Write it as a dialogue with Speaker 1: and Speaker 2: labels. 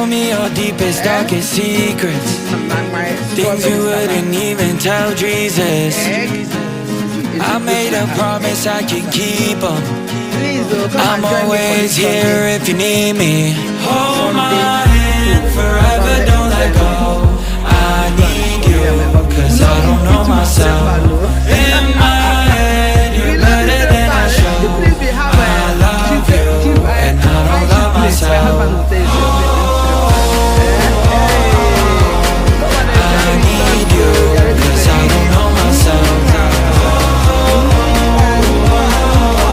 Speaker 1: told me your deepest, darkest secrets, things you wouldn't even tell Jesus. I made a promise I can keep 'em. I'm always here if you need me. Hold my hand forever, don't let go. I need you, cause I don't know myself. In my